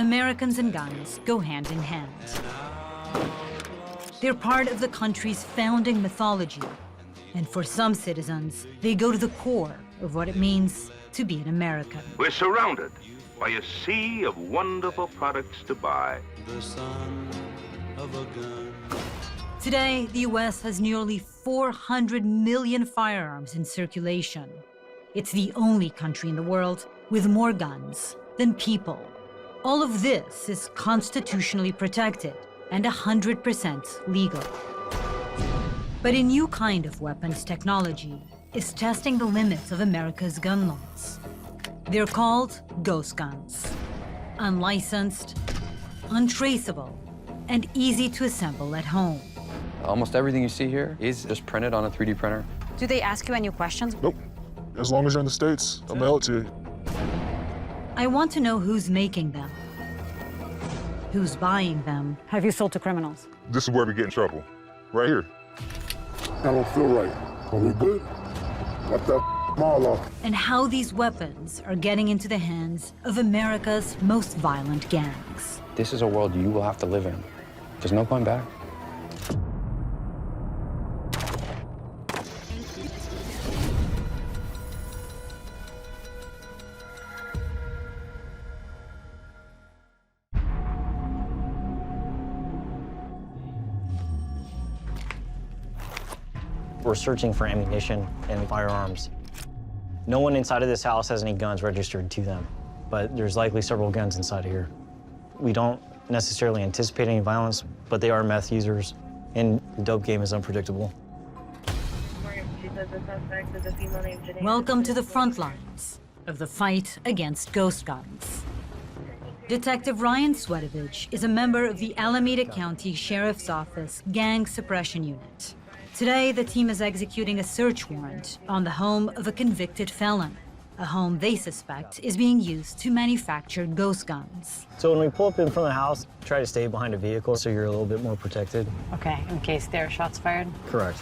Americans and guns go hand in hand. They're part of the country's founding mythology, and for some citizens, they go to the core of what it means to be an American. We're surrounded by a sea of wonderful products to buy. The son of a gun. Today, the US has nearly 400 million firearms in circulation. It's the only country in the world with more guns than people. All of this is constitutionally protected and 100% legal. But a new kind of weapons technology is testing the limits of America's gun laws. They're called ghost guns. Unlicensed, untraceable, and easy to assemble at home. Almost everything you see here is just printed on a 3D printer. Do they ask you any questions? Nope. As long as you're in the States, I'll mail it to you. I want to know who's making them, who's buying them. Have you sold to criminals? This is where we get in trouble. Right here. I don't feel right. Are we good? Got that mall off. And how these weapons are getting into the hands of America's most violent gangs. This is a world you will have to live in. There's no going back. We're searching for ammunition and firearms. No one inside of this house has any guns registered to them, but there's likely several guns inside here. We don't necessarily anticipate any violence, but they are meth users, and the dope game is unpredictable. Welcome to the front lines of the fight against ghost guns. Detective Ryan Swetovich is a member of the Alameda County Sheriff's Office Gang Suppression Unit. Today, the team is executing a search warrant on the home of a convicted felon, a home they suspect is being used to manufacture ghost guns. So when we pull up in front of the house, try to stay behind a vehicle so you're a little bit more protected. Okay, in case there are shots fired? Correct.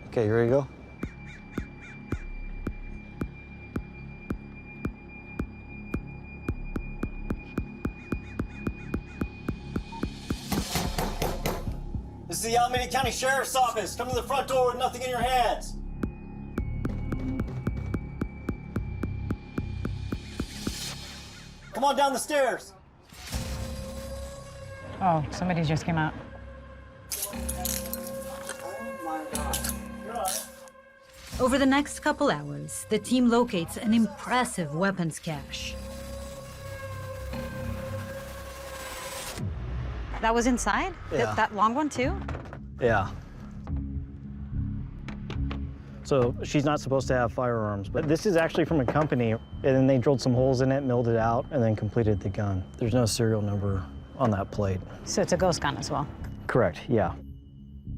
Okay, you ready to go? This is the Alameda County Sheriff's Office. Come to the front door with nothing in your hands. Come on down the stairs. Oh, somebody just came out. Over the next couple hours, the team locates an impressive weapons cache. That was inside? Yeah. That long one, too? Yeah. So she's not supposed to have firearms, but this is actually from a company, and then they drilled some holes in it, milled it out, and then completed the gun. There's no serial number on that plate. So it's a ghost gun as well? Correct, yeah.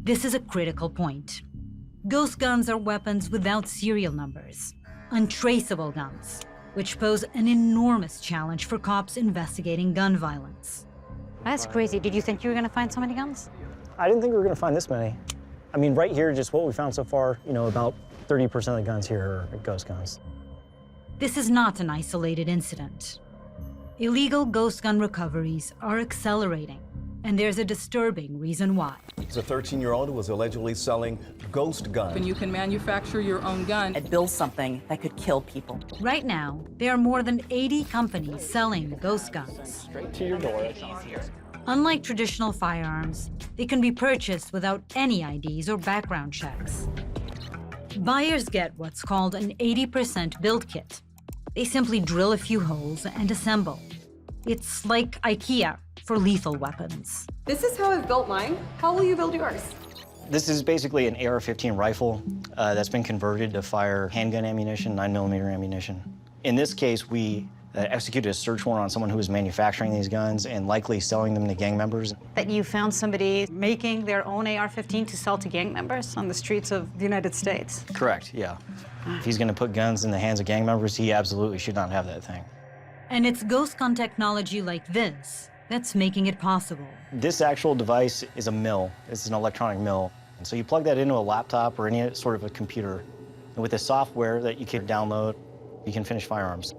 This is a critical point. Ghost guns are weapons without serial numbers, untraceable guns, which pose an enormous challenge for cops investigating gun violence. That's crazy. Did you think you were going to find so many guns? I didn't think we were going to find this many. I mean, right here, just what we found so far, you know, about 30% of the guns here are ghost guns. This is not an isolated incident. Illegal ghost gun recoveries are accelerating, and there's a disturbing reason why. The 13-year-old was allegedly selling ghost guns. And you can manufacture your own gun and build something that could kill people. Right now, there are more than 80 companies selling ghost guns. Straight to your door. Unlike traditional firearms, they can be purchased without any IDs or background checks. Buyers get what's called an 80% build kit. They simply drill a few holes and assemble. It's like IKEA for lethal weapons. This is how I've built mine. How will you build yours? This is basically an AR-15 rifle that's been converted to fire handgun ammunition, 9mm ammunition. In this case, we executed a search warrant on someone who was manufacturing these guns and likely selling them to gang members. That you found somebody making their own AR-15 to sell to gang members on the streets of the United States? Correct, yeah. If he's going to put guns in the hands of gang members, he absolutely should not have that thing. And it's ghost gun technology like this that's making it possible. This actual device is a mill. It's an electronic mill. And so you plug that into a laptop or any sort of a computer. And with the software that you can download, you can finish firearms.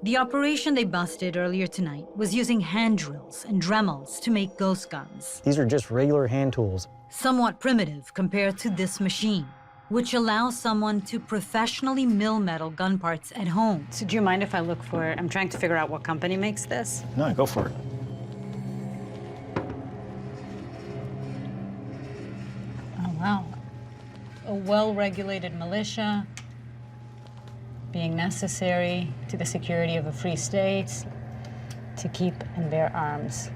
The operation they busted earlier tonight was using hand drills and Dremels to make ghost guns. These are just regular hand tools. Somewhat primitive compared to this machine, which allows someone to professionally mill metal gun parts at home. So do you mind if I look for it? I'm trying to figure out what company makes this. No, go for it. Oh, wow. A well-regulated militia, being necessary to the security of a free state, to keep and bear arms.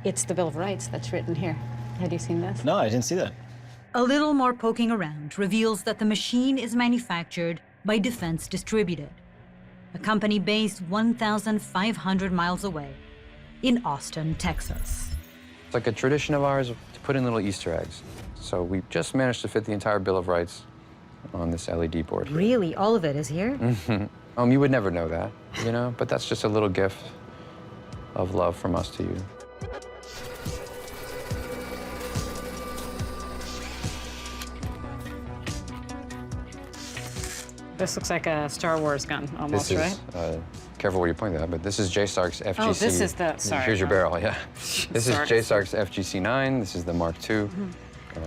It's the Bill of Rights that's written here. Had you seen this? No, I didn't see that. A little more poking around reveals that the machine is manufactured by Defense Distributed, a company based 1,500 miles away in Austin, Texas. It's like a tradition of ours to put in little Easter eggs. So we just managed to fit the entire Bill of Rights on this LED board. Really? All of it is here? You would never know that, you know? But that's just a little gift of love from us to you. This looks like a Star Wars gun, almost, this is, right? Careful where you point that, but this is JSARC's FGC. Oh, this is the, sorry. Here's your barrel, yeah. This is Sorry. JSARC's FGC-9. This is the Mark II.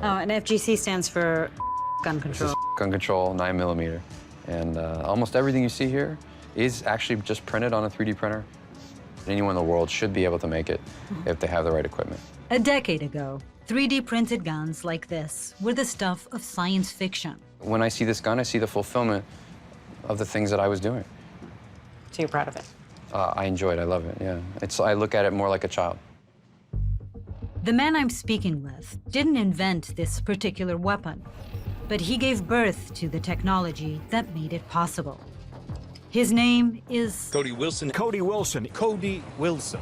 Oh, and FGC stands for gun control. This is gun control, 9mm. And almost everything you see here is actually just printed on a 3D printer. Anyone in the world should be able to make it if they have the right equipment. A decade ago, 3D printed guns like this were the stuff of science fiction. When I see this gun, I see the fulfillment of the things that I was doing. So you're proud of it? I enjoy it, I love it, yeah. I look at it more like a child. The man I'm speaking with didn't invent this particular weapon, but he gave birth to the technology that made it possible. His name is Cody Wilson. Cody Wilson. Cody Wilson.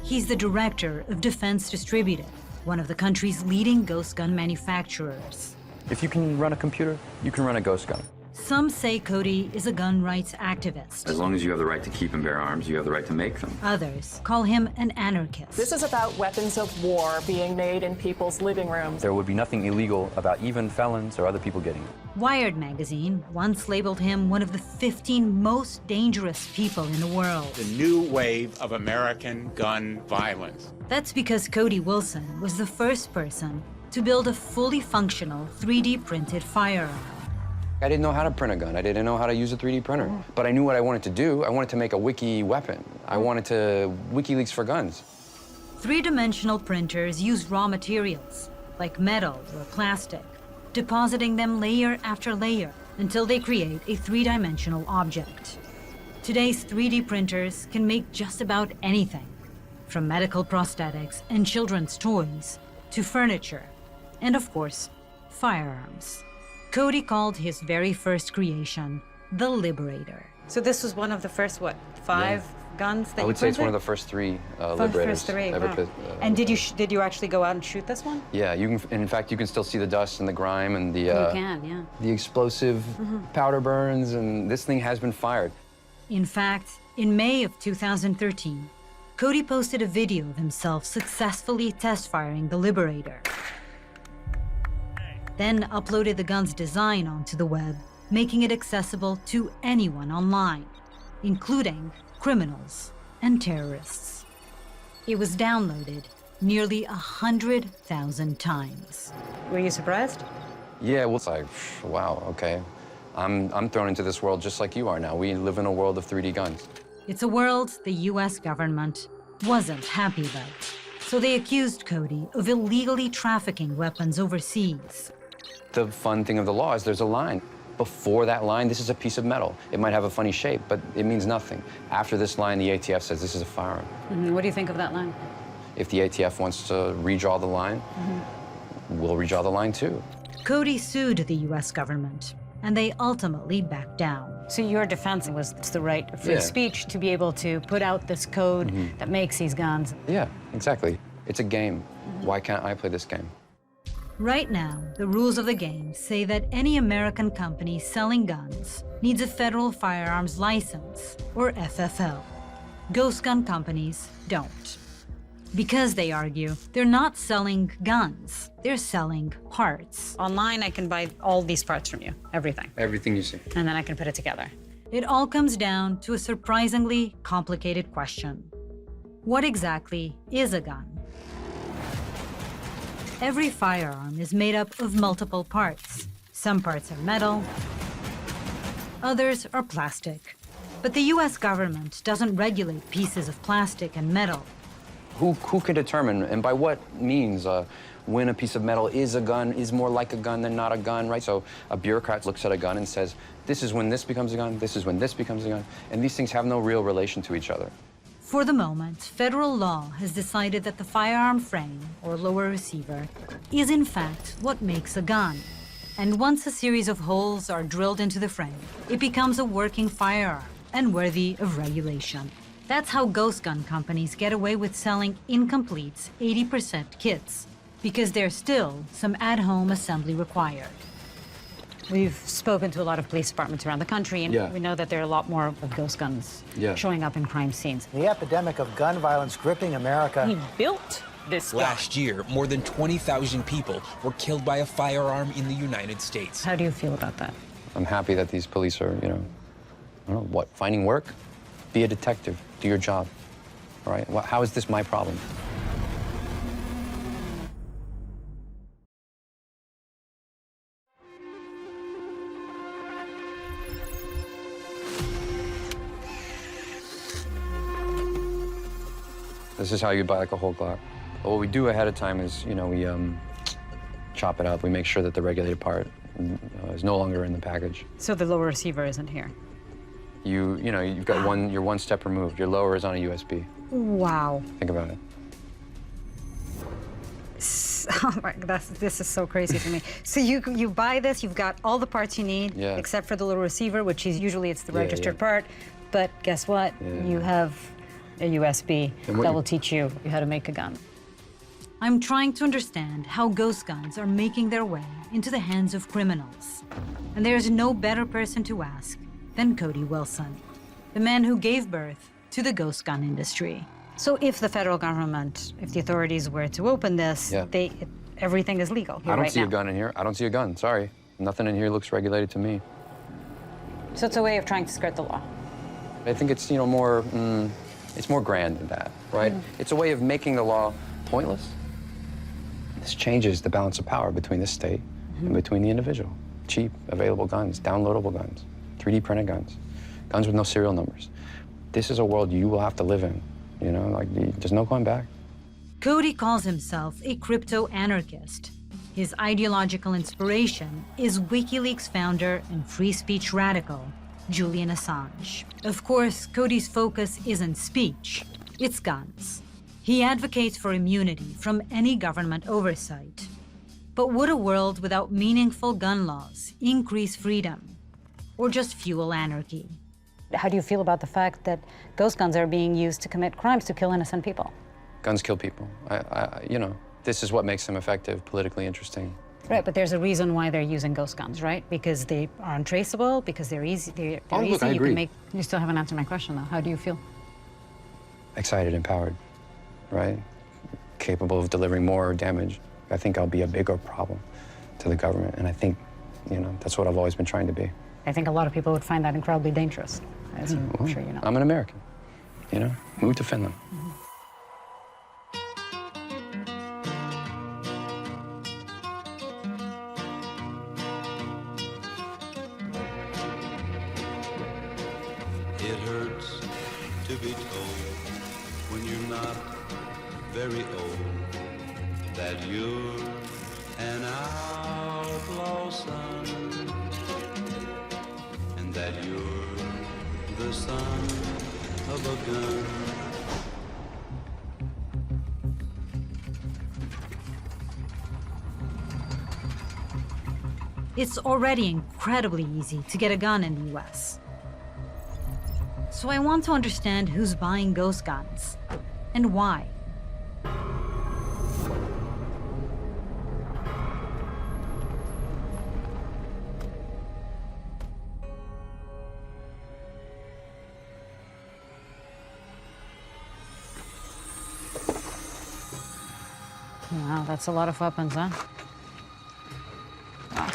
He's the director of Defense Distributed, one of the country's leading ghost gun manufacturers. If you can run a computer, you can run a ghost gun. Some say Cody is a gun rights activist. As long as you have the right to keep and bear arms, you have the right to make them. Others call him an anarchist. This is about weapons of war being made in people's living rooms. There would be nothing illegal about even felons or other people getting it. Wired magazine once labeled him one of the 15 most dangerous people in the world. The new wave of American gun violence. That's because Cody Wilson was the first person to build a fully functional 3D printed firearm. I didn't know how to print a gun. I didn't know how to use a 3D printer. But I knew what I wanted to do. I wanted to make a wiki weapon. I wanted to WikiLeaks for guns. Three-dimensional printers use raw materials, like metal or plastic, depositing them layer after layer until they create a three-dimensional object. Today's 3D printers can make just about anything, from medical prosthetics and children's toys to furniture, and of course, firearms. Cody called his very first creation the Liberator. So this was one of the first, what, five guns that you I would say it's printed? one of the first three One of the Liberators first three, ever wow. put. And did you actually go out and shoot this one? Yeah, you can. In fact, you can still see the dust and the grime and the. You can, yeah. The explosive powder burns, and this thing has been fired. In fact, in May of 2013, Cody posted a video of himself successfully test-firing the Liberator. Then uploaded the gun's design onto the web, making it accessible to anyone online, including criminals and terrorists. It was downloaded nearly 100,000 times. Were you surprised? Yeah, well, it's like, wow, okay. I'm thrown into this world just like you are now. We live in a world of 3D guns. It's a world the US government wasn't happy about, so they accused Cody of illegally trafficking weapons overseas. The fun thing of the law is there's a line. Before that line, this is a piece of metal. It might have a funny shape, but it means nothing. After this line, the ATF says this is a firearm. What do you think of that line? If the ATF wants to redraw the line, we'll redraw the line too. Cody sued the US government, and they ultimately backed down. So your defense was it's the right of free speech to be able to put out this code that makes these guns. Yeah, exactly. It's a game. Why can't I play this game? Right now, the rules of the game say that any American company selling guns needs a federal firearms license, or FFL. Ghost gun companies don't. Because, they argue, they're not selling guns, they're selling parts. Online, I can buy all these parts from you, everything. Everything you see. And then I can put it together. It all comes down to a surprisingly complicated question. What exactly is a gun? Every firearm is made up of multiple parts. Some parts are metal, others are plastic. But the US government doesn't regulate pieces of plastic and metal. Who can determine, and by what means, when a piece of metal is a gun, is more like a gun than not a gun, right? So a bureaucrat looks at a gun and says, this is when this becomes a gun, this is when this becomes a gun, and these things have no real relation to each other. For the moment, federal law has decided that the firearm frame, or lower receiver, is in fact what makes a gun. And once a series of holes are drilled into the frame, it becomes a working firearm and worthy of regulation. That's how ghost gun companies get away with selling incomplete 80% kits, because there's still some at-home assembly required. We've spoken to a lot of police departments around the country, and we know that there are a lot more of ghost guns showing up in crime scenes. The epidemic of gun violence gripping America. He built this gun. Last year, more than 20,000 people were killed by a firearm in the United States. How do you feel about that? I'm happy that these police are, I don't know, what, finding work? Be a detective, do your job, all right? How is this my problem? This is how you buy like a whole Glock. But what we do ahead of time is, we chop it up. We make sure that the regulated part is no longer in the package. So the lower receiver isn't here? You've got you're one step removed. Your lower is on a USB. Wow. Think about it. Oh my, this is so crazy to me. So you buy this, you've got all the parts you need, except for the little receiver, which is usually it's the registered part. But guess what? You have a USB that will teach you how to make a gun. I'm trying to understand how ghost guns are making their way into the hands of criminals. And there's no better person to ask than Cody Wilson, the man who gave birth to the ghost gun industry. So if the federal government, if the authorities were to open this, everything is legal here I don't right see now. a gun in here. I don't see a gun, sorry. Nothing in here looks regulated to me. So it's a way of trying to skirt the law. I think it's, more, it's more grand than that, right? It's a way of making the law pointless. This changes the balance of power between the state and between the individual. Cheap, available guns, downloadable guns, 3D printed guns, guns with no serial numbers. This is a world you will have to live in, there's no going back. Cody calls himself a crypto-anarchist. His ideological inspiration is WikiLeaks founder and free speech radical, Julian Assange. Of course, Cody's focus isn't speech, it's guns. He advocates for immunity from any government oversight. But would a world without meaningful gun laws increase freedom, or just fuel anarchy? How do you feel about the fact that ghost guns are being used to commit crimes, to kill innocent people? Guns kill people. This is what makes them effective, politically interesting. Right, but there's a reason why they're using ghost guns, right? Because they are untraceable, because they're easy. They're easy. Look, I agree. You still haven't answered my question, though. How do you feel? Excited, empowered, right? Capable of delivering more damage. I think I'll be a bigger problem to the government, and I think, that's what I've always been trying to be. I think a lot of people would find that incredibly dangerous, as I'm sure you know. I'm an American, we defend them. It hurts to be told when you're not very old that you're an outlaw son, and that you're the son of a gun. It's already incredibly easy to get a gun in the US. So I want to understand who's buying ghost guns, and why. Wow, that's a lot of weapons, huh? Wow.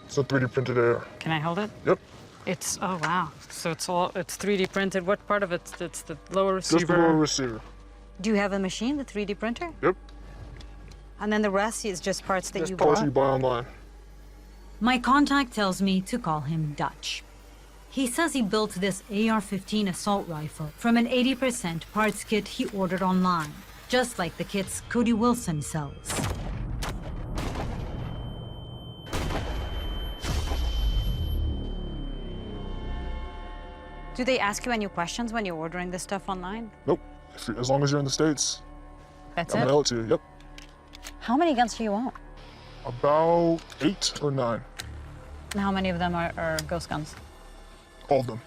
It's a 3D printed AR. Can I hold it? Yep. It's, oh wow. So it's 3D printed. What part of it's the lower receiver? Just the lower receiver. Do you have a machine, the 3D printer? Yep. And then the rest is just parts that you parts bought? you buy online. My contact tells me to call him Dutch. He says he built this AR-15 assault rifle from an 80% parts kit he ordered online, just like the kits Cody Wilson sells. Do they ask you any questions when you're ordering this stuff online? Nope. As long as you're in the States. That's I'm it? gonna mail it to you, yep. How many guns do you own? About 8 or 9. And how many of them are ghost guns? All of them.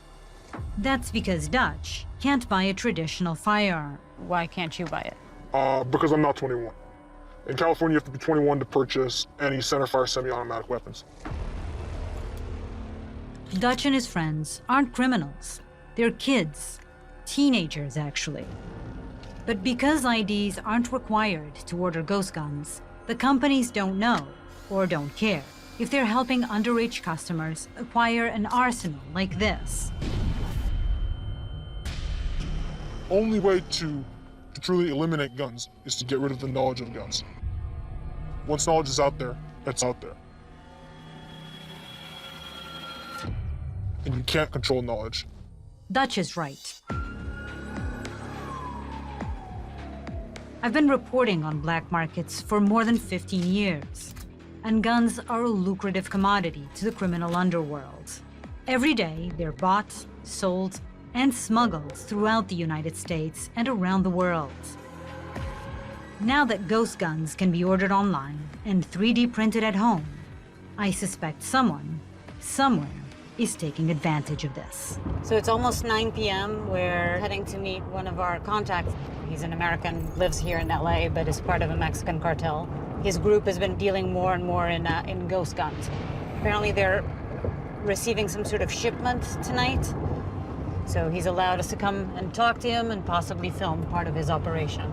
That's because Dutch can't buy a traditional firearm. Why can't you buy it? Because I'm not 21. In California, you have to be 21 to purchase any centerfire semi-automatic weapons. Dutch and his friends aren't criminals. They're kids. Teenagers, actually. But because IDs aren't required to order ghost guns, the companies don't know, or don't care, if they're helping underage customers acquire an arsenal like this. Only way to truly eliminate guns is to get rid of the knowledge of guns. Once knowledge is out there, it's out there. And you can't control knowledge. Dutch is right. I've been reporting on black markets for more than 15 years, and guns are a lucrative commodity to the criminal underworld. Every day, they're bought, sold, and smuggled throughout the United States and around the world. Now that ghost guns can be ordered online and 3D printed at home, I suspect someone, somewhere, is taking advantage of this. So it's almost 9 p.m. We're heading to meet one of our contacts. He's an American, lives here in LA, but is part of a Mexican cartel. His group has been dealing more and more in ghost guns. Apparently they're receiving some sort of shipment tonight. So he's allowed us to come and talk to him and possibly film part of his operation.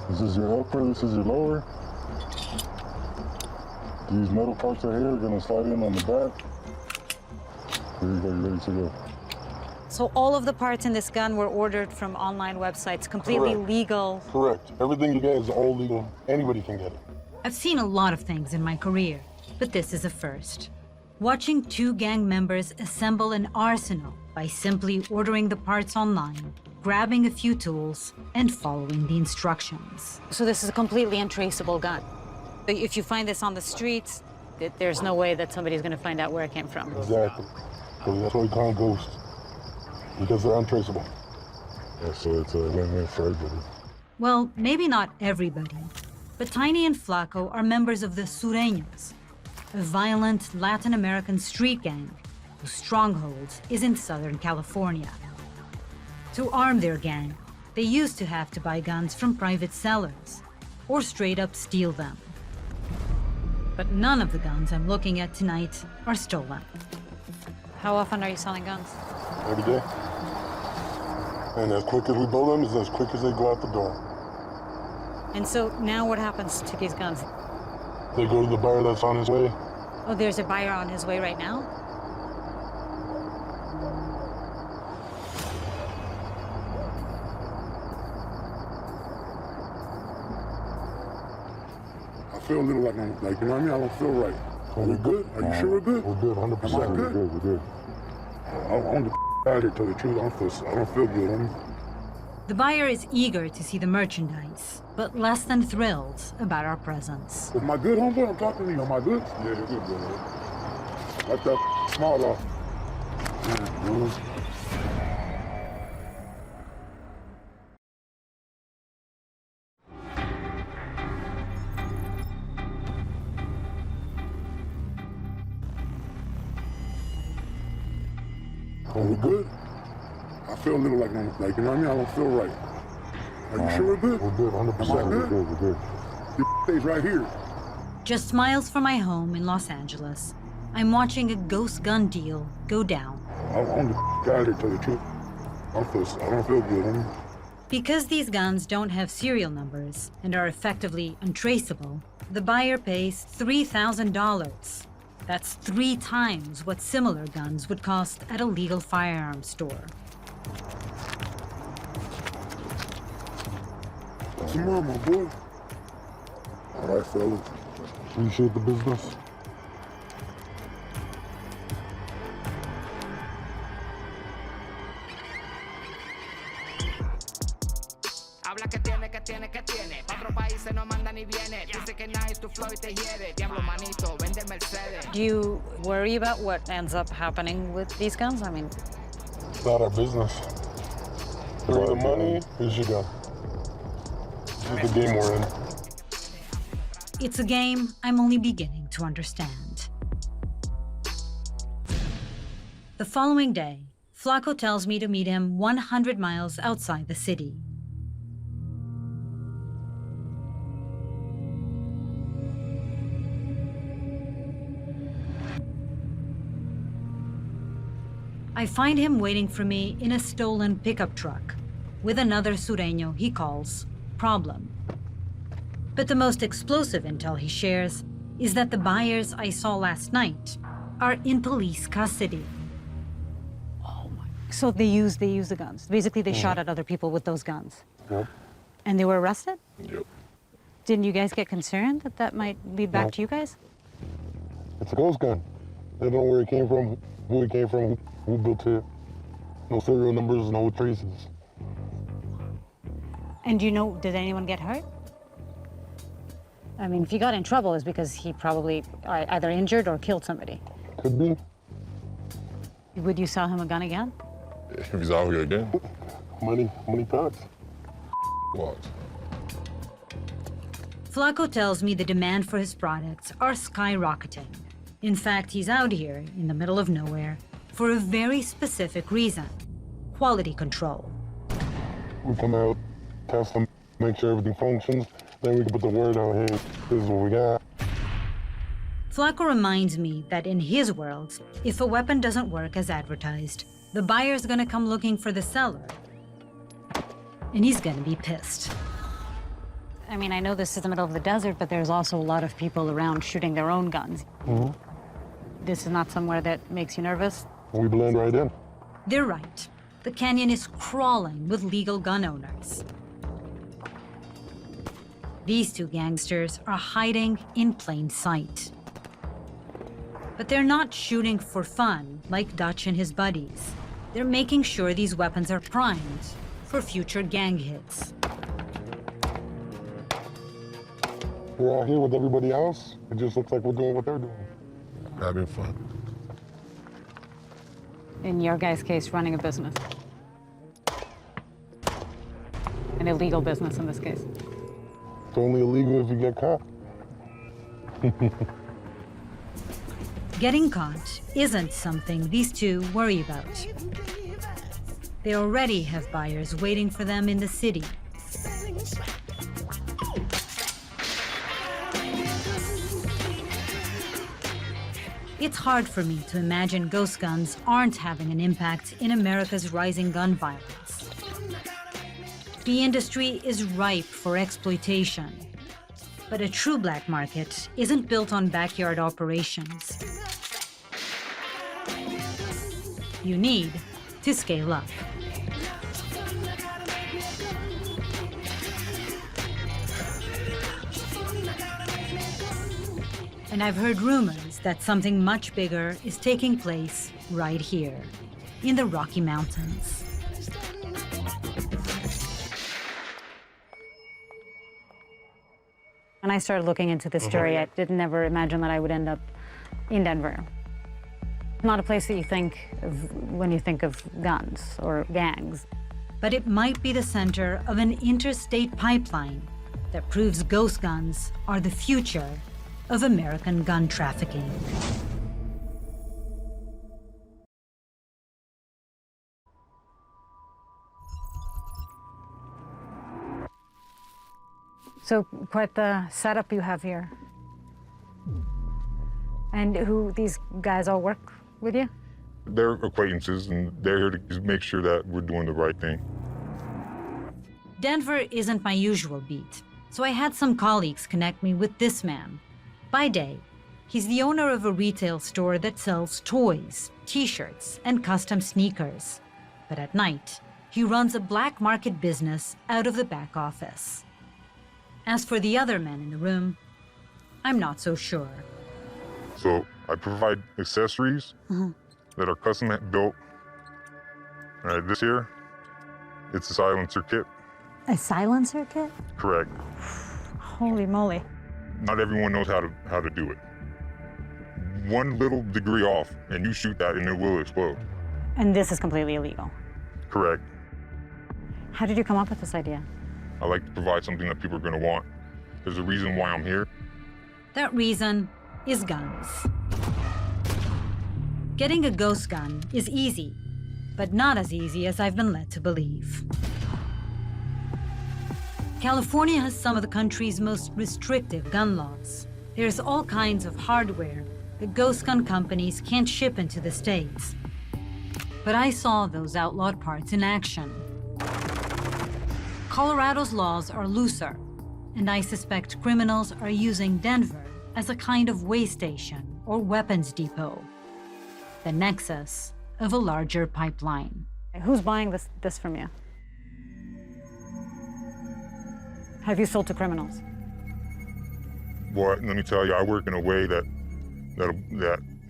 This is your upper, this is your lower. These metal parts right here are gonna slide in on the back. Here you go, you're ready to go. So all of the parts in this gun were ordered from online websites, completely Correct. legal. Correct. Everything you get is all legal. Anybody can get it. I've seen a lot of things in my career, but this is a first. Watching two gang members assemble an arsenal by simply ordering the parts online, grabbing a few tools, and following the instructions. So this is a completely untraceable gun. If you find this on the streets, there's no way that somebody's going to find out where it came from. Exactly. So that's why we call them ghosts. Because they're untraceable. Yeah, so it's a win-win for everybody. Well, maybe not everybody, but Tiny and Flaco are members of the Sureños, a violent Latin American street gang whose stronghold is in Southern California. To arm their gang, they used to have to buy guns from private sellers or straight up steal them. But none of the guns I'm looking at tonight are stolen. How often are you selling guns? Every day. And as quick as we build them, is as quick as they go out the door. And so now what happens to these guns? They go to the buyer that's on his way. Oh, there's a buyer on his way right now? I feel a little like, you know what I mean? I don't feel right. Are we good? Are you sure we're good? We're good, 100%. Am I good? We're good. I want to out of here, tell the truth. I don't feel good. The buyer is eager to see the merchandise, but less than thrilled about our presence. Am I good, homeboy? I'm talking to you. Am I good? Yeah, you're good, bro. Wipe that smile off. Yeah, bro. Are we good? I feel a little like, you know what I mean? I don't feel right. Are you sure we're good? We're good, 100%. Am I good? We're good. Your stays right here. Just miles from my home in Los Angeles, I'm watching a ghost gun deal go down. I want to get out of here, tell the truth. I don't feel good, homie. Because these guns don't have serial numbers and are effectively untraceable, the buyer pays $3,000. That's 3 times what similar guns would cost at a legal firearms store. Tomorrow, my boy. All right, fellas. Appreciate the business. Habla que tiene, que tiene, que tiene. Pa' otro país se no manda ni viene. Dice que nice, tu flow y te hiere. Diablo manito, vende Mercedes. Do you worry about what ends up happening with these guns? I mean, It's not our business. Bring the money, here's your gun. This is the game we're in. It's a game I'm only beginning to understand. The following day, Flaco tells me to meet him 100 miles outside the city. I find him waiting for me in a stolen pickup truck with another Sureño he calls Problem. But the most explosive intel he shares is that the buyers I saw last night are in police custody. so they use the guns. Basically, they shot at other people with those guns. Yep. And they were arrested? Yep. Didn't you guys get concerned that that might lead back to you guys? It's a ghost gun. They don't know where it came from, who it came from, who built it. No serial numbers, no traces. And do you know, did anyone get hurt? I mean, if he got in trouble, it's because he probably either injured or killed somebody. Could be. Would you sell him a gun again? If he's out here again. Money talks. Watch. Flaco tells me the demand for his products are skyrocketing. In fact, he's out here in the middle of nowhere for a very specific reason: quality control. We come out, test them, make sure everything functions, then we can put the word out, hey, this is what we got. Flaco reminds me that in his world, if a weapon doesn't work as advertised, the buyer's gonna come looking for the seller. And he's gonna be pissed. I mean, I know this is the middle of the desert, but there's also a lot of people around shooting their own guns. Mm-hmm. This is not somewhere that makes you nervous? We blend right in. They're right. The canyon is crawling with legal gun owners. These two gangsters are hiding in plain sight. But they're not shooting for fun like Dutch and his buddies. They're making sure these weapons are primed for future gang hits. We're out here with everybody else. It just looks like we're doing what they're doing. Having fun. In your guys' case, running a business. An illegal business in this case. It's only illegal if you get caught. Getting caught isn't something these two worry about. They already have buyers waiting for them in the city. It's hard for me to imagine ghost guns aren't having an impact in America's rising gun violence. The industry is ripe for exploitation, but a true black market isn't built on backyard operations. You need to scale up. And I've heard rumors that something much bigger is taking place right here, in the Rocky Mountains. When I started looking into this story, I did never imagine that I would end up in Denver. Not a place that you think of when you think of guns or gangs. But it might be the center of an interstate pipeline that proves ghost guns are the future of American gun trafficking. So quite the setup you have here. And who these guys all work with you? They're acquaintances, and they're here to make sure that we're doing the right thing. Denver isn't my usual beat, so I had some colleagues connect me with this man. By day, he's the owner of a retail store that sells toys, t-shirts, and custom sneakers. But at night, he runs a black market business out of the back office. As for the other men in the room, I'm not so sure. So I provide accessories that are custom built. All right, this here, it's a silencer kit. A silencer kit? Correct. Holy moly. Not everyone knows how to do it. One little degree off, and you shoot that, and it will explode. And this is completely illegal. Correct. How did you come up with this idea? I like to provide something that people are going to want. There's a reason why I'm here. That reason is guns. Getting a ghost gun is easy, but not as easy as I've been led to believe. California has some of the country's most restrictive gun laws. There's all kinds of hardware that ghost gun companies can't ship into the States. But I saw those outlawed parts in action. Colorado's laws are looser, and I suspect criminals are using Denver as a kind of way station or weapons depot, the nexus of a larger pipeline. Who's buying this from you? Have you sold to criminals? Well, let me tell you, I work in a way that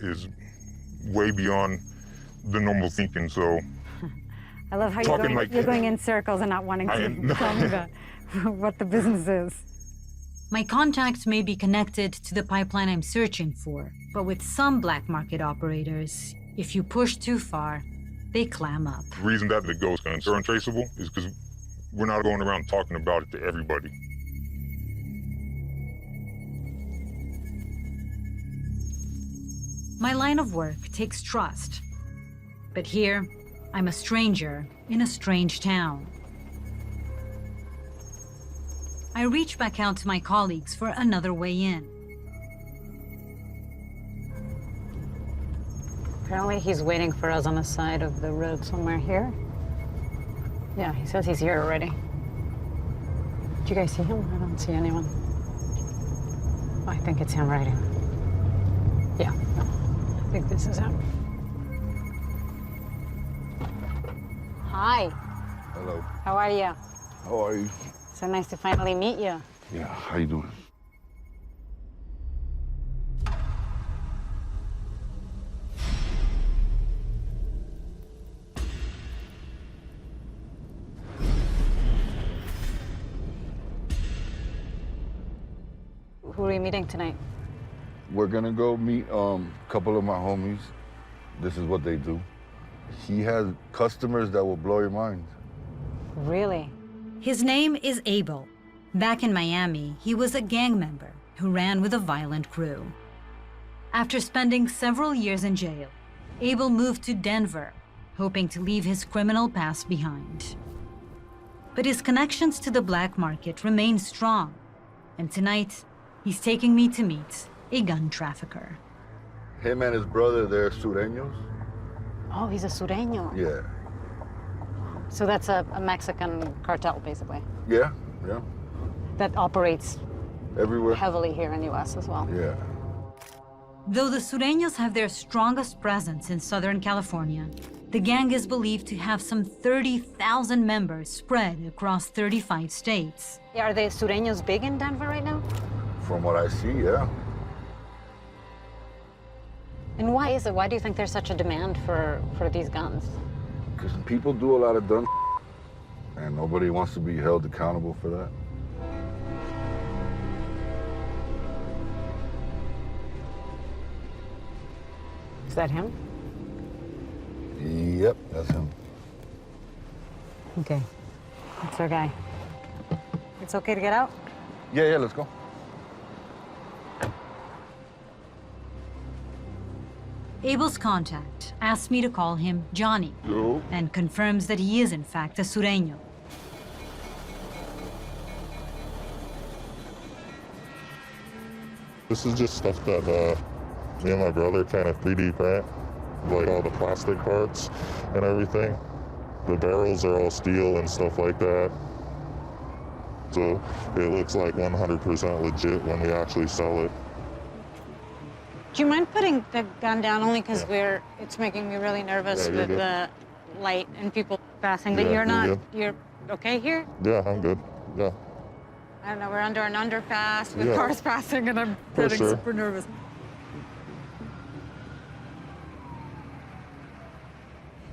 is way beyond the normal thinking, so... I love how you're going in circles and not wanting to tell me about what the business is. My contacts may be connected to the pipeline I'm searching for, but with some black market operators, if you push too far, they clam up. The reason that the ghost guns are untraceable is because we're not going around talking about it to everybody. My line of work takes trust, but here, I'm a stranger in a strange town. I reach back out to my colleagues for another way in. Apparently he's waiting for us on the side of the road somewhere here. Yeah, he says he's here already. Did you guys see him? I don't see anyone. Oh, I think it's him riding. Yeah, I think this is him. Hi. Hello. How are you? How are you? So nice to finally meet you. Yeah, how you doing? Who are you meeting tonight? We're gonna go meet a couple of my homies. This is what they do. He has customers that will blow your mind. Really? His name is Abel. Back in Miami, he was a gang member who ran with a violent crew. After spending several years in jail, Abel moved to Denver, hoping to leave his criminal past behind. But his connections to the black market remain strong, and tonight, he's taking me to meet a gun trafficker. Him and his brother, they're sureños. Oh, he's a sureño. Yeah. So that's a Mexican cartel, basically. Yeah, yeah. That operates everywhere, heavily here in the U.S. as well. Yeah. Though the sureños have their strongest presence in Southern California, the gang is believed to have some 30,000 members spread across 35 states. Are the sureños big in Denver right now? From what I see, yeah. And why is it? Why do you think there's such a demand for these guns? Because people do a lot of dumb and nobody wants to be held accountable for that. Is that him? Yep, that's him. Okay, that's our guy. It's okay to get out? Yeah, let's go. Abel's contact asks me to call him Johnny, and confirms that he is in fact a sureño. This is just stuff that me and my brother kind of 3D print, like all the plastic parts and everything. The barrels are all steel and stuff like that. So it looks like 100% legit when we actually sell it. Do you mind putting the gun down only because it's making me really nervous with the light and people passing, but you're okay here? Yeah, I'm good, yeah. I don't know, we're under an underpass with cars passing and I'm getting super nervous.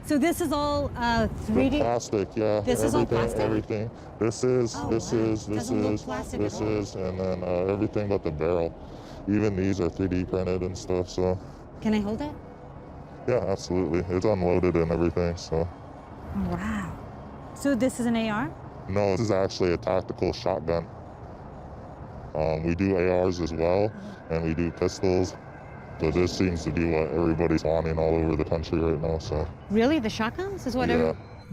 So this is all 3D? The plastic, yeah. This is all plastic? Everything. This is, and then everything but the barrel. Even these are 3D printed and stuff, so. Can I hold it? Yeah, absolutely. It's unloaded and everything, so. Wow. So this is an AR? No, this is actually a tactical shotgun. We do ARs as well, and we do pistols. So this seems to be what everybody's wanting all over the country right now, so. Really? The shotguns is what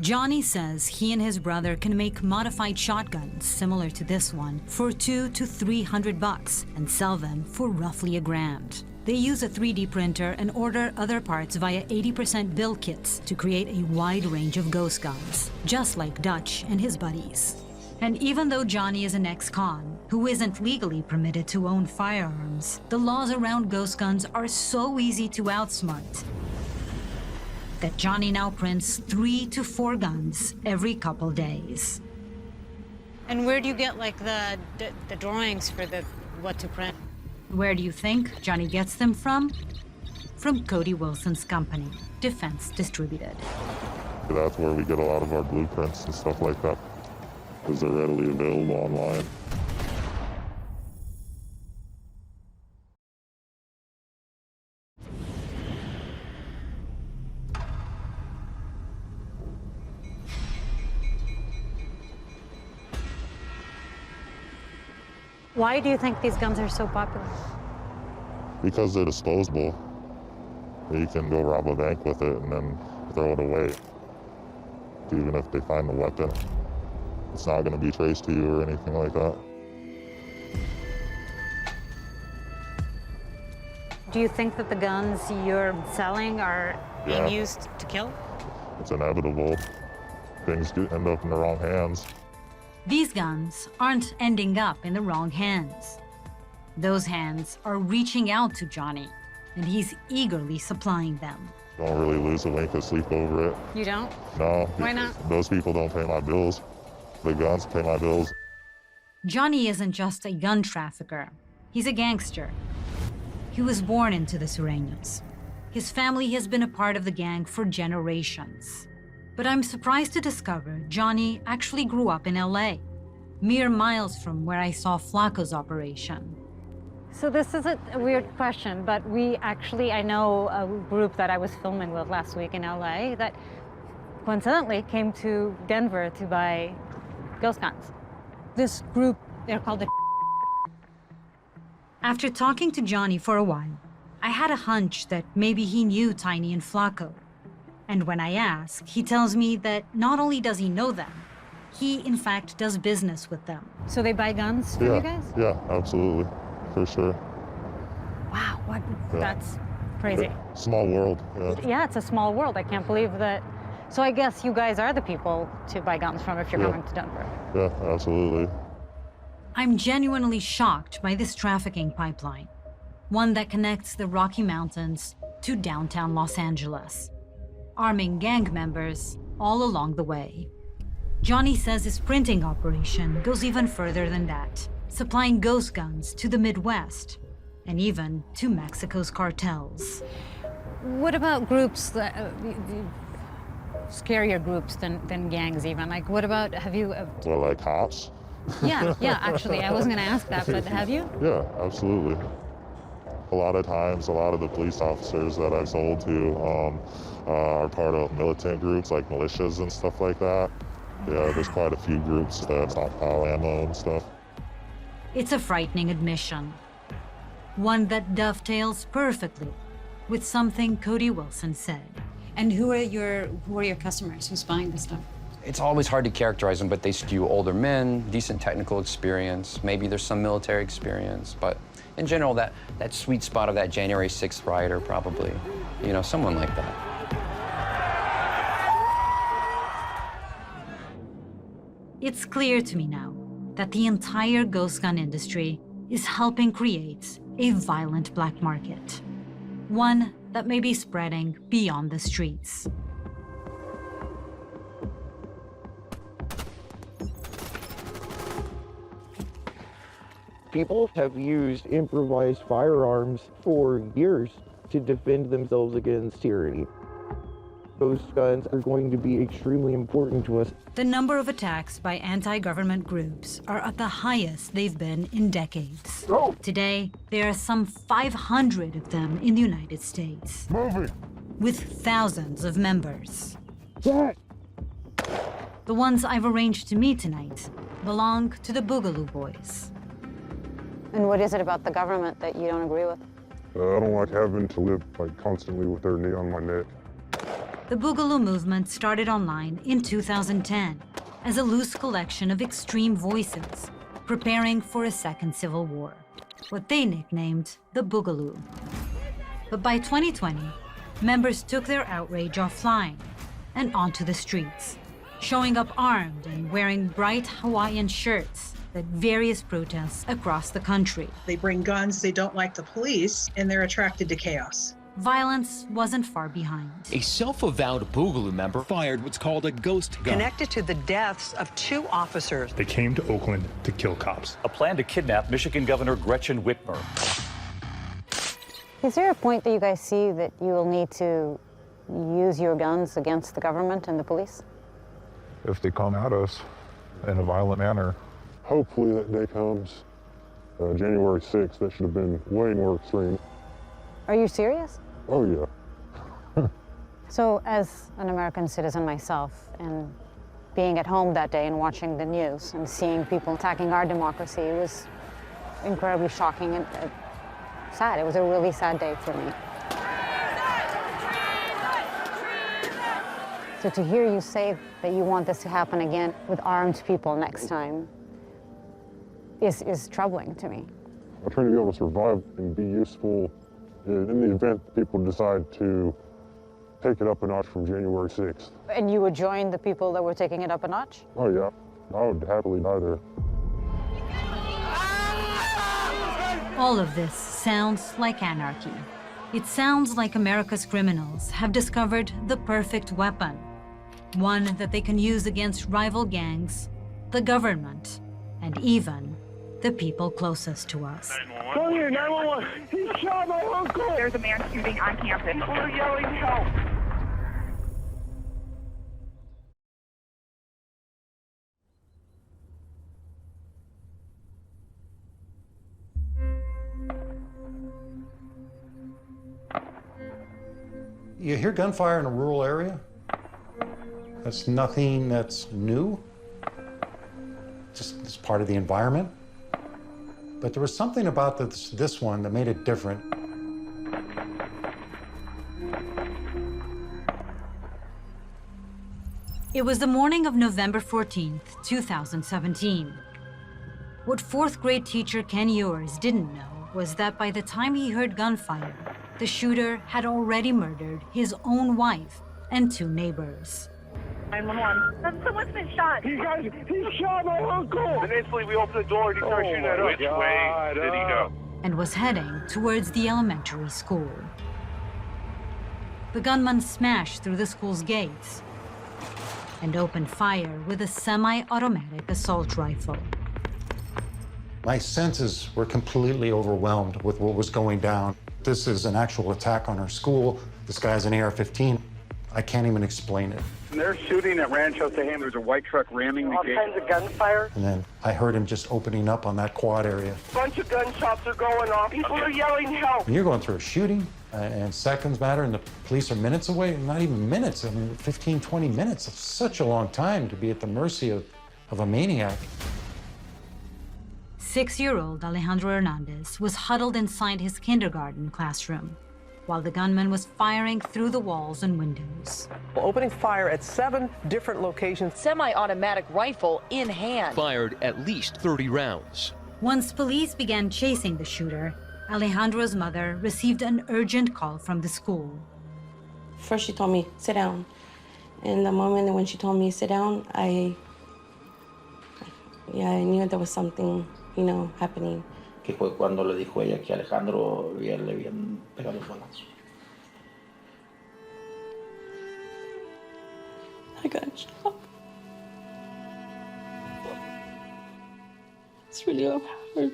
Johnny says he and his brother can make modified shotguns similar to this one for $200 to $300 and sell them for roughly $1,000. They use a 3D printer and order other parts via 80% build kits to create a wide range of ghost guns, just like Dutch and his buddies. And even though Johnny is an ex-con who isn't legally permitted to own firearms, the laws around ghost guns are so easy to outsmart that Johnny now prints 3 to 4 guns every couple days. And where do you get like the drawings for what to print? Where do you think Johnny gets them from? From Cody Wilson's company, Defense Distributed. That's where we get a lot of our blueprints and stuff like that, because they're readily available online. Why do you think these guns are so popular? Because they're disposable. You can go rob a bank with it and then throw it away. Even if they find the weapon, it's not going to be traced to you or anything like that. Do you think that the guns you're selling are being used to kill? It's inevitable. Things end up in the wrong hands. These guns aren't ending up in the wrong hands. Those hands are reaching out to Johnny, and he's eagerly supplying them. Don't really lose a wink of sleep over it. You don't? No. Why not? Those people don't pay my bills. The guns pay my bills. Johnny isn't just a gun trafficker. He's a gangster. He was born into the Sureños. His family has been a part of the gang for generations. But I'm surprised to discover Johnny actually grew up in LA, mere miles from where I saw Flaco's operation. So this is a weird question, but I know a group that I was filming with last week in LA that coincidentally came to Denver to buy ghost guns. This group, they're called the After talking to Johnny for a while, I had a hunch that maybe he knew Tiny and Flaco. And when I ask, he tells me that not only does he know them, he in fact does business with them. So they buy guns for you guys? Yeah, absolutely, for sure. Wow, that's crazy. Small world, Yeah, it's a small world. I can't believe that. So I guess you guys are the people to buy guns from if you're coming to Denver. Yeah, absolutely. I'm genuinely shocked by this trafficking pipeline, one that connects the Rocky Mountains to downtown Los Angeles, arming gang members all along the way. Johnny says his printing operation goes even further than that, supplying ghost guns to the Midwest and even to Mexico's cartels. What about groups that scarier groups than gangs even? Like what about, have you... Well, like cops? Yeah, actually, I wasn't gonna ask that, but have you? Yeah, absolutely. A lot of times, a lot of the police officers that I've sold to are part of militant groups like militias and stuff like that. Yeah, there's quite a few groups that stockpile ammo and stuff. It's a frightening admission, one that dovetails perfectly with something Cody Wilson said. And who are your customers? Who's buying this stuff? It's always hard to characterize them, but they skew older men, decent technical experience, maybe there's some military experience, but in general, that sweet spot of that January 6th rioter, probably, someone like that. It's clear to me now that the entire ghost gun industry is helping create a violent black market, one that may be spreading beyond the streets. People have used improvised firearms for years to defend themselves against tyranny. Ghost guns are going to be extremely important to us. The number of attacks by anti-government groups are at the highest they've been in decades. Oh. Today, there are some 500 of them in the United States, with thousands of members. Dad. The ones I've arranged to meet tonight belong to the Boogaloo Boys. And what is it about the government that you don't agree with? I don't like having to live constantly with their knee on my neck. The Boogaloo movement started online in 2010 as a loose collection of extreme voices preparing for a second civil war, what they nicknamed the Boogaloo. But by 2020, members took their outrage offline and onto the streets, showing up armed and wearing bright Hawaiian shirts at various protests across the country. They bring guns, they don't like the police, and they're attracted to chaos. Violence wasn't far behind. A self-avowed Boogaloo member fired what's called a ghost gun. Connected to the deaths of 2 officers. They came to Oakland to kill cops. A plan to kidnap Michigan Governor Gretchen Whitmer. Is there a point that you guys see that you will need to use your guns against the government and the police? If they come at us in a violent manner. Hopefully that day comes. January 6th, that should have been way more extreme. Are you serious? Oh, yeah. So as an American citizen myself, and being at home that day and watching the news and seeing people attacking our democracy, it was incredibly shocking and sad. It was a really sad day for me. So to hear you say that you want this to happen again with armed people next time is troubling to me. I'm trying to be able to survive and be useful in the event people decide to take it up a notch from January 6th. And you would join the people that were taking it up a notch? Oh, yeah. I would happily die there. All of this sounds like anarchy. It sounds like America's criminals have discovered the perfect weapon, one that they can use against rival gangs, the government, and even the people closest to us. 911. He shot my uncle. There's a man shooting on campus. People are yelling help. You hear gunfire in a rural area? That's nothing that's new. Just it's part of the environment. But there was something about this one that made it different. It was the morning of November 14th, 2017. What 4th grade teacher Ken Ewers didn't know was that by the time he heard gunfire, the shooter had already murdered his own wife and 2 neighbors. 911. Someone's been shot. He shot my uncle. And instantly we opened the door and he started shooting at us. Which way did he go? And was heading towards the elementary school. The gunman smashed through the school's gates and opened fire with a semi-automatic assault rifle. My senses were completely overwhelmed with what was going down. This is an actual attack on our school. This guy has an AR-15. I can't even explain it. And they're shooting at Rancho Tejan. There's a white truck ramming the gate. All kinds of gunfire. And then I heard him just opening up on that quad area. Bunch of gunshots are going off. People are yelling help. When you're going through a shooting and seconds matter and the police are minutes away, not even minutes, I mean 15, 20 minutes. It's such a long time to be at the mercy of a maniac. 6-year-old Alejandro Hernandez was huddled inside his kindergarten classroom while the gunman was firing through the walls and windows. Opening fire at 7 different locations. Semi-automatic rifle in hand. Fired at least 30 rounds. Once police began chasing the shooter, Alejandro's mother received an urgent call from the school. First she told me, sit down. And the moment when she told me sit down, I Yeah, I knew there was something, you know, happening. Que fue cuando le dijo ella que Alejandro le habían pegado los balazos. I got shot. It's really hard.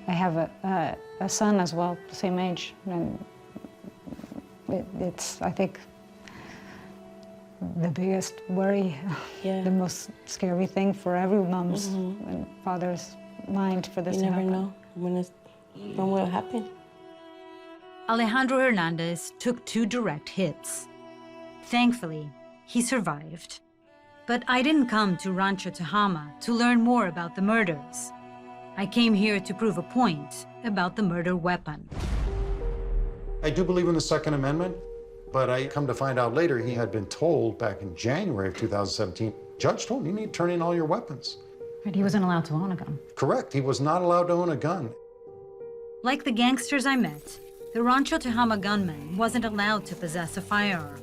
I have a son as well, the same age, and it's, I think, the biggest worry, the most scary thing for every mom's and father's mind for this You to never happen. know when will happen. Alejandro Hernandez took 2 direct hits. Thankfully, he survived. But I didn't come to Rancho Tehama to learn more about the murders. I came here to prove a point about the murder weapon. I do believe in the Second Amendment, but I come to find out later he had been told back in January of 2017, judge told him you need to turn in all your weapons. But he wasn't allowed to own a gun. Correct, he was not allowed to own a gun. Like the gangsters I met, the Rancho Tehama gunman wasn't allowed to possess a firearm.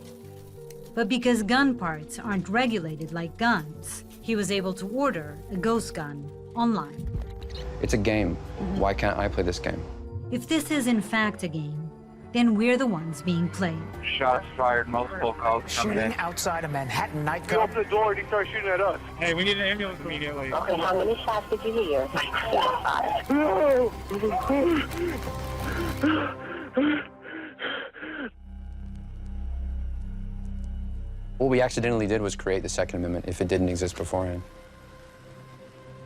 But because gun parts aren't regulated like guns, he was able to order a ghost gun online. It's a game. Why can't I play this game? If this is in fact a game, then we're the ones being played. Shots fired, multiple calls coming in. Shooting outside a Manhattan He nightclub. opened the door and he started shooting at us. Hey, we need an ambulance immediately. Okay, how many shots did you hear? 5. What we accidentally did was create the Second Amendment if it didn't exist beforehand.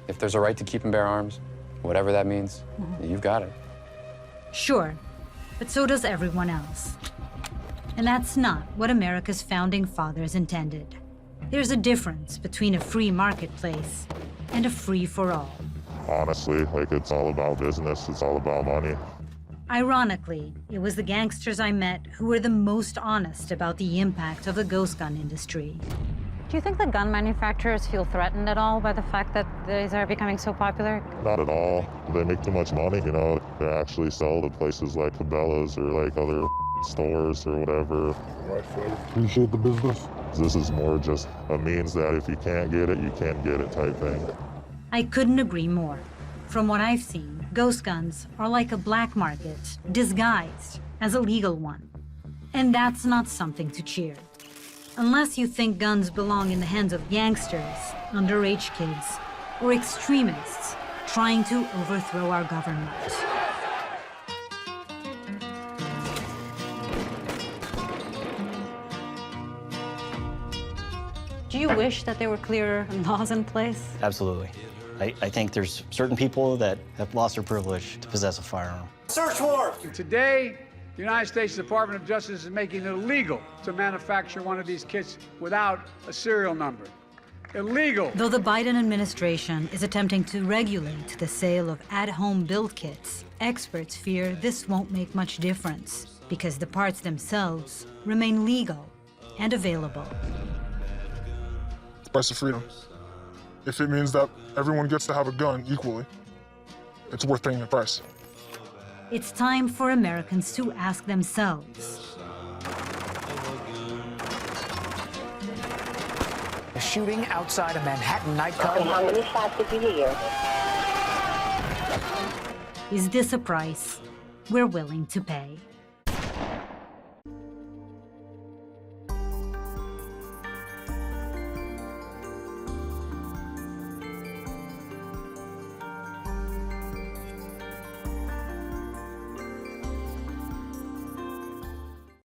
If there's a right to keep and bear arms, whatever that means, you've got it. Sure, but so does everyone else. And that's not what America's founding fathers intended. There's a difference between a free marketplace and a free-for-all. Honestly, like, it's all about business. It's all about money. Ironically, it was the gangsters I met who were the most honest about the impact of the ghost gun industry. Do you think the gun manufacturers feel threatened at all by the fact that these are becoming so popular? Not at all. They make too much money, you know. They actually sell to places like Cabela's or like other stores or whatever. Appreciate the business. This is more just a means that if you can't get it, you can't get it type thing. I couldn't agree more. From what I've seen, ghost guns are like a black market disguised as a legal one. And that's not something to cheer. Unless you think guns belong in the hands of gangsters, underage kids, or extremists trying to overthrow our government. Do you wish that there were clearer laws in place? Absolutely. I think there's certain people that have lost their privilege to possess a firearm. Search warrant! Today, the United States Department of Justice is making it illegal to manufacture one of these kits without a serial number. Illegal! Though the Biden administration is attempting to regulate the sale of at-home build kits, experts fear this won't make much difference because the parts themselves remain legal and available. It's the price of freedom. If it means that everyone gets to have a gun equally, it's worth paying the price. It's time for Americans to ask themselves. A shooting outside a Manhattan nightclub. Okay, how many shots did you hear? Is this a price we're willing to pay?